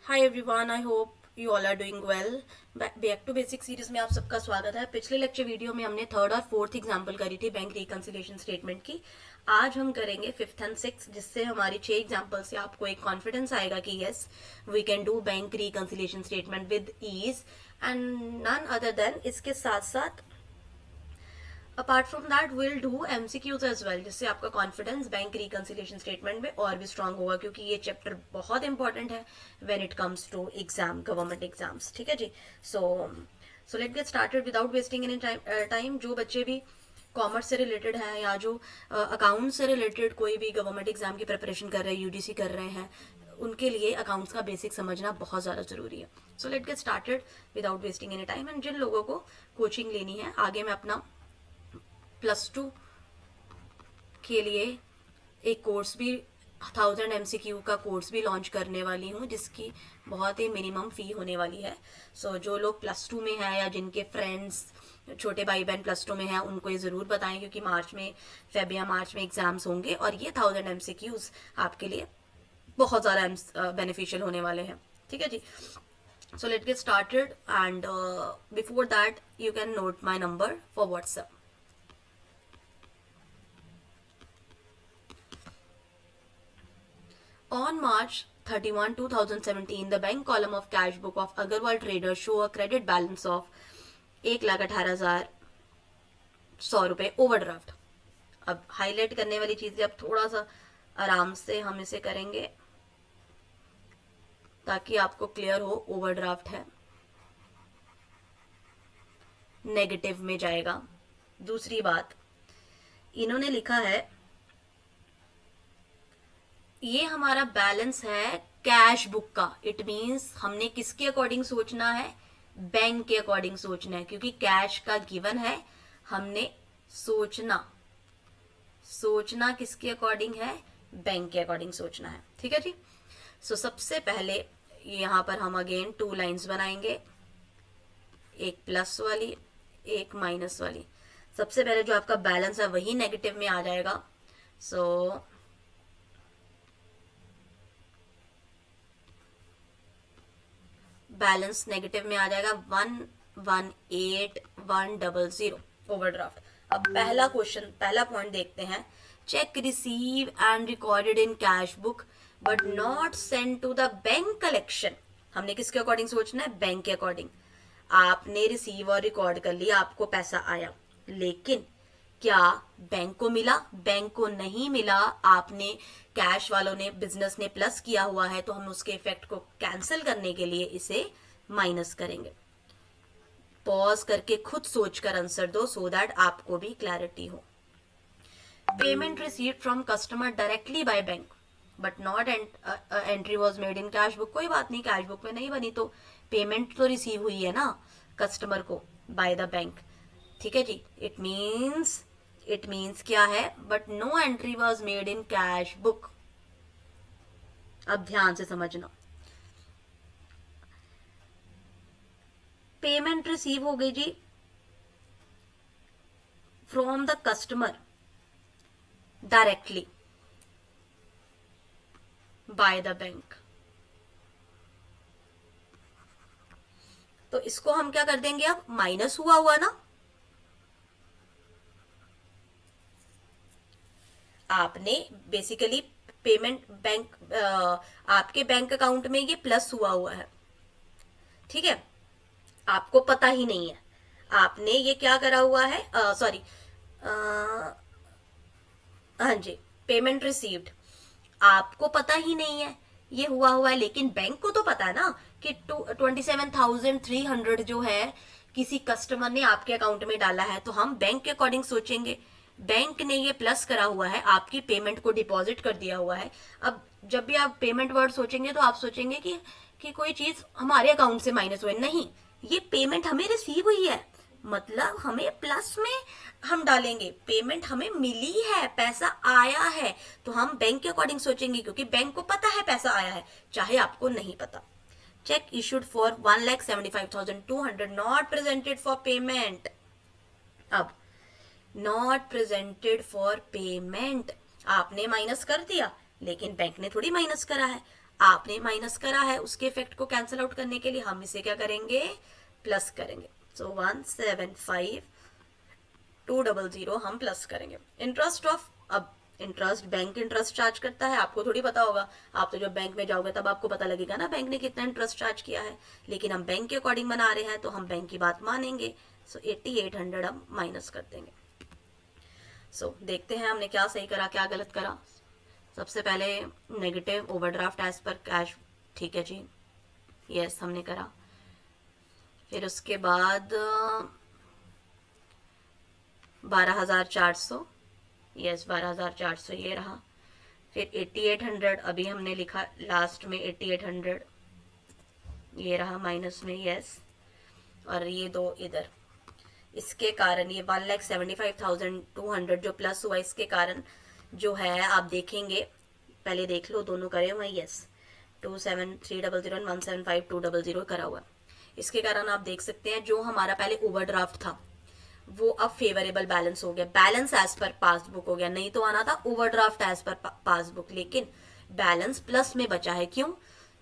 Hi everyone, I hope you all are doing well. Back to basic series में आप सबका स्वागत है। पिछले लेक्चर वीडियो में हमने थर्ड और फोर्थ एग्जांपल करी थी बैंक रिकंसिलिएशन स्टेटमेंट की। आज हम करेंगे फिफ्थ एंड सिक्स, जिससे हमारी 6 एग्जांपल से आपको एक कॉन्फिडेंस आएगा कि yes we can do bank reconciliation statement with ease and none other than. इसके साथ साथ apart from that will do MCQs as well, जिससे आपका कॉन्फिडेंस बैंक रिकंसिलिएशन स्टेटमेंट में और भी स्ट्रांग होगा, क्योंकि ये चैप्टर बहुत इंपॉर्टेंट है when it comes to exam, government exams. ठीक है जी। So let get started without wasting any time. जो बच्चे भी कॉमर्स से रिलेटेड है या जो अकाउंट से रिलेटेड कोई भी गवर्नमेंट एग्जाम की प्रिपरेशन कर रहे हैं, यूडीसी कर रहे हैं, उनके लिए अकाउंट्स का बेसिक समझना बहुत ज़्यादा ज़रूरी है। So let get started without wasting any time. And जिन लोगों को कोचिंग लेनी है, आगे मैं अपना +2 के लिए एक कोर्स भी 1000 MCQ का कोर्स भी लॉन्च करने वाली हूँ, जिसकी बहुत ही मिनिमम फ़ी होने वाली है। जो लोग +2 में है या जिनके फ्रेंड्स छोटे भाई बहन +2 में हैं, उनको ये ज़रूर बताएं, क्योंकि मार्च में एग्ज़ाम्स होंगे और ये 1000 MCQs आपके लिए बहुत ज़्यादा बेनिफिशियल होने वाले हैं। ठीक है जी। So let get started and before that you can note my number for WhatsApp. On March 31, 2017, the bank column of cash book of Agarwal Traders show a credit balance of 1,18,100 overdraft. अब highlight करने वाली चीजें अब थोड़ा सा आराम से हम इसे करेंगे ताकि आपको क्लियर हो। ओवरड्राफ्ट है, नेगेटिव में जाएगा। दूसरी बात, इन्होंने लिखा है ये हमारा बैलेंस है कैश बुक का। इट मीन्स हमने किसके अकॉर्डिंग सोचना है? बैंक के अकॉर्डिंग सोचना है, क्योंकि कैश का गिवन है। हमने सोचना किसके अकॉर्डिंग है? बैंक के अकॉर्डिंग सोचना है। ठीक है जी। सबसे पहले यहां पर हम अगेन 2 लाइंस बनाएंगे, एक प्लस वाली, एक माइनस वाली। सबसे पहले जो आपका बैलेंस है वही नेगेटिव में आ जाएगा। बैलेंस नेगेटिव में आ जाएगा 118,100 ओवरड्राफ्ट। अब पहला पॉइंट देखते हैं। Cheque received and recorded in cash book but not send to the bank collection. हमने किसके अकॉर्डिंग सोचना है? बैंक के अकॉर्डिंग। आपने रिसीव और रिकॉर्ड कर लिया, आपको पैसा आया, लेकिन क्या बैंक को मिला? बैंक को नहीं मिला। आपने कैश वालों ने, बिजनेस ने प्लस किया हुआ है, तो हम उसके इफेक्ट को कैंसिल करने के लिए इसे माइनस करेंगे। पॉज करके खुद सोचकर आंसर दो, सो दैट आपको भी क्लैरिटी हो। Payment received from customer directly by bank but not entry was made in cash book. कोई बात नहीं, कैश बुक में नहीं बनी तो पेमेंट तो रिसीव हुई है ना कस्टमर को बाय द बैंक। ठीक है जी। इट मीन्स क्या है? But no entry was made in cash book. अब ध्यान से समझना। पेमेंट रिसीव हो गई जी from the customer directly by the bank, तो इसको हम क्या कर देंगे? अब माइनस हुआ ना, आपने बेसिकली पेमेंट बैंक, आपके बैंक अकाउंट में ये प्लस हुआ है। ठीक है, आपको पता ही नहीं है। आपने ये क्या करा हुआ है? सॉरी, हाँ जी, पेमेंट रिसीव्ड आपको पता ही नहीं है ये हुआ है, लेकिन बैंक को तो पता है ना कि 27,300 जो है किसी कस्टमर ने आपके अकाउंट में डाला है, तो हम बैंक के अकॉर्डिंग सोचेंगे। बैंक ने ये प्लस करा हुआ है, आपकी पेमेंट को डिपॉजिट कर दिया हुआ है। अब जब भी आप पेमेंट वर्ड सोचेंगे तो आप सोचेंगे कि कोई चीज हमारे अकाउंट से माइनस हुए। नहीं, ये पेमेंट हमें रिसीव हुई है, मतलब हमें प्लस में हम डालेंगे। पेमेंट हमें मिली है, पैसा आया है, तो हम बैंक के अकॉर्डिंग सोचेंगे, क्योंकि बैंक को पता है पैसा आया है, चाहे आपको नहीं पता। Check issued for 1,75,200 not presented for payment. अब नॉट प्रेजेंटेड फॉर पेमेंट आपने माइनस कर दिया, लेकिन बैंक ने थोड़ी माइनस करा है। आपने माइनस करा है, उसके इफेक्ट को कैंसिल आउट करने के लिए हम इसे क्या करेंगे, प्लस करेंगे। सो 175,200 हम प्लस करेंगे। इंटरेस्ट ऑफ, अब इंटरेस्ट बैंक इंटरेस्ट चार्ज करता है, आपको थोड़ी पता होगा, आप तो जब बैंक में जाओगे तब आपको पता लगेगा ना बैंक ने कितना इंटरेस्ट चार्ज किया है, लेकिन हम बैंक के अकॉर्डिंग बना रहे हैं तो हम बैंक की बात मानेंगे। सो 8800 हम माइनस कर देंगे। सो देखते हैं हमने क्या सही करा क्या गलत करा। सबसे पहले negative overdraft as per cash, ठीक है जी, यस हमने करा। फिर उसके बाद 12,400, यस 12,400 ये रहा। फिर 8800 अभी हमने लिखा लास्ट में 8800 ये रहा माइनस में, यस। और ये दो इधर, इसके कारण ये 1,75,200 जो प्लस हुआ, इसके कारण जो है आप देखेंगे, पहले देख लो दोनों करे हुए, यस 27,300 और 175,200 करा हुआ। इसके कारण आप देख सकते हैं जो हमारा पहले ओवरड्राफ्ट था वो अब फेवरेबल बैलेंस हो गया, बैलेंस एज पर पासबुक हो गया। नहीं तो आना था ओवरड्राफ्ट एज पर पासबुक, लेकिन बैलेंस प्लस में बचा है। क्यों,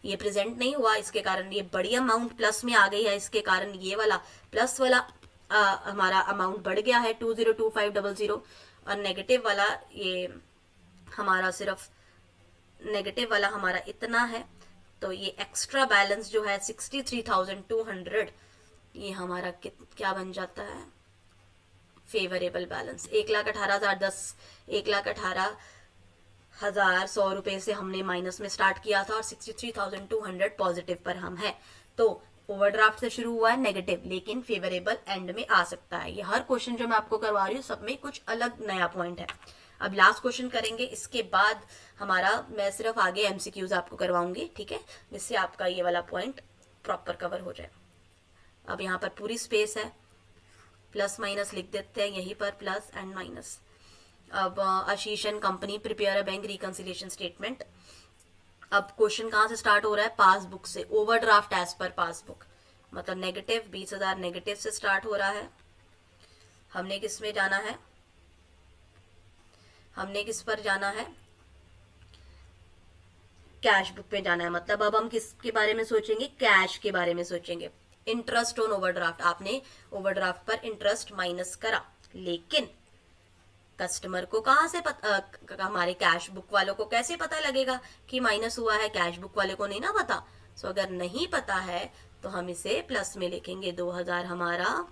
ये प्रेजेंट नहीं हुआ, इसके कारण ये बड़ी अमाउंट प्लस में आ गई है, इसके कारण ये वाला प्लस वाला हमारा अमाउंट बढ़ गया है 202500, और नेगेटिव वाला ये हमारा सिर्फ नेगेटिव वाला हमारा इतना है। तो ये एक्स्ट्रा बैलेंस जो है 63,200 ये हमारा क्या बन जाता है, फेवरेबल बैलेंस। 1,18,010 1,18,100 रुपए से हमने माइनस में स्टार्ट किया था और 63,200 पॉजिटिव पर हम है। तो ओवरड्राफ्ट से शुरू हुआ है नेगेटिव, लेकिन फेवरेबल एंड में आ सकता है। ये हर क्वेश्चन जो मैं आपको करवा रही हूँ सब में कुछ अलग नया पॉइंट है। अब लास्ट क्वेश्चन करेंगे, इसके बाद हमारा मैं सिर्फ आगे एमसीक्यूज आपको करवाऊंगी, ठीक है, जिससे आपका ये वाला पॉइंट प्रॉपर कवर हो जाए। अब यहाँ पर पूरी स्पेस है, प्लस माइनस लिख देते हैं यहीं पर, प्लस एंड माइनस। अब Ashish and company prepare a bank reconciliation statement. अब क्वेश्चन कहाँ से स्टार्ट हो रहा है, पासबुक से, ओवरड्राफ्ट एज पर पासबुक, मतलब नेगेटिव 20,000 नेगेटिव से स्टार्ट हो रहा है। हमने किस में जाना है, हमने किस पर जाना है, कैश बुक पे जाना है। मतलब अब हम किसके बारे में सोचेंगे, कैश के बारे में सोचेंगे। इंटरेस्ट ऑन ओवरड्राफ्ट, आपने ओवरड्राफ्ट पर इंटरेस्ट माइनस करा, लेकिन कस्टमर को कहाँ से हमारे कैश बुक वालों को कैसे पता लगेगा कि माइनस हुआ है, कैश बुक वाले को नहीं ना पता। सो अगर नहीं पता है तो हम इसे प्लस में लिखेंगे, 2,000 हमारा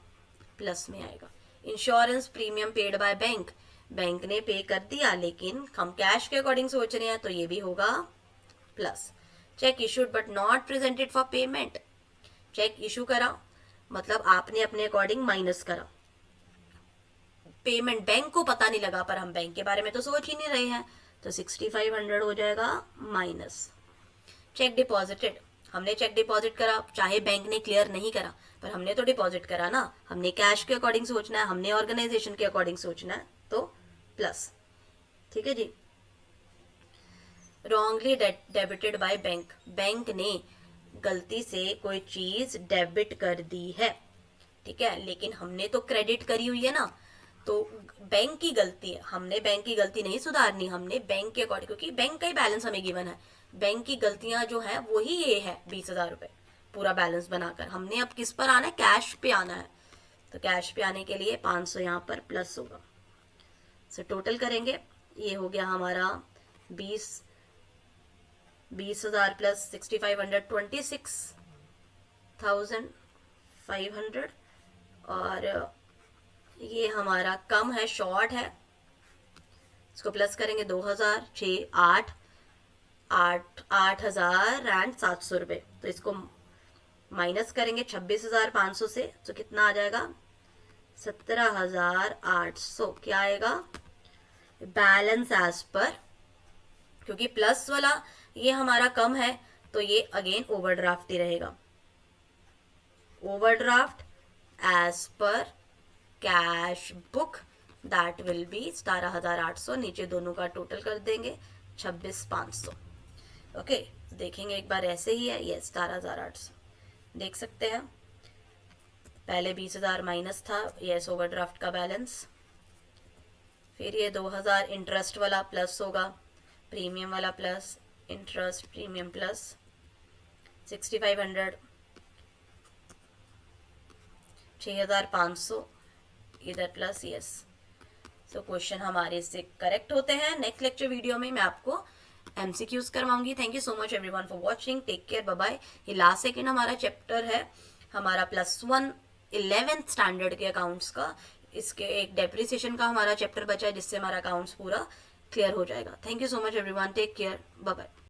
प्लस में आएगा। Insurance premium paid by bank, bank ने पे कर दिया लेकिन हम कैश के अकॉर्डिंग सोच रहे हैं तो ये भी होगा plus. Cheque issued but not presented for payment, cheque issue करा मतलब आपने अपने अकॉर्डिंग माइनस करा, पेमेंट बैंक को पता नहीं लगा, पर हम बैंक के बारे में तो सोच ही नहीं रहे हैं, तो 6500 हो जाएगा माइनस। चेक डिपॉजिटेड, हमने चेक डिपॉजिट करा, चाहे बैंक ने क्लियर नहीं करा पर हमने तो डिपॉजिट करा ना, हमने कैश के अकॉर्डिंग सोचना है, हमने ऑर्गेनाइजेशन के अकॉर्डिंग सोचना है, तो प्लस। ठीक है जी। Wrongly debited by bank, bank ने गलती से कोई चीज डेबिट कर दी है, ठीक है, लेकिन हमने तो क्रेडिट करी हुई है ना, तो बैंक की गलती है, हमने बैंक की गलती नहीं सुधारनी, हमने बैंक के अकॉर्डिंग, क्योंकि बैंक का ही बैलेंस हमें गिवन है, बैंक की गलतियां जो है वही ये है 20,000 रुपए पूरा बैलेंस बनाकर। हमने अब किस पर आना है, कैश पे आना है, तो कैश पे आने के लिए 500 यहाँ पर प्लस होगा। सो टोटल करेंगे, ये हो गया हमारा 20,000 प्लस 6,500 26,500, और ये हमारा कम है, शॉर्ट है, इसको प्लस करेंगे 2,000 8,700 रुपये, तो इसको माइनस करेंगे 26,500 से, तो कितना आ जाएगा 17,800। क्या आएगा, बैलेंस एज पर, क्योंकि प्लस वाला ये हमारा कम है तो ये अगेन ओवरड्राफ्ट ही रहेगा, overdraft as per cash book that will be 17,800, नीचे दोनों का टोटल कर देंगे 26,500। ओके, देखेंगे एक बार ऐसे ही है, ये 17,800 देख सकते हैं, पहले 20,000 माइनस था, यस ओवरड्राफ्ट का बैलेंस, फिर ये 2,000 इंटरेस्ट वाला प्लस होगा, प्रीमियम वाला प्लस, इंटरेस्ट प्रीमियम प्लस 6500, 6500 इधर प्लस यस। सो क्वेश्चन हमारे इससे करेक्ट होते हैं। नेक्स्ट लेक्चर वीडियो में मैं आपको एमसीक्यूज करवाऊंगी। Thank you so much everyone for watching, take care, bye bye. ये लास्ट सेकंड हमारा चैप्टर है हमारा +1 11th स्टैंडर्ड के अकाउंट्स का। इसके एक डेप्रिसिएशन का हमारा चैप्टर बचा है जिससे हमारा अकाउंट्स पूरा क्लियर हो जाएगा। Thank you so much everyone, take care, bye bye.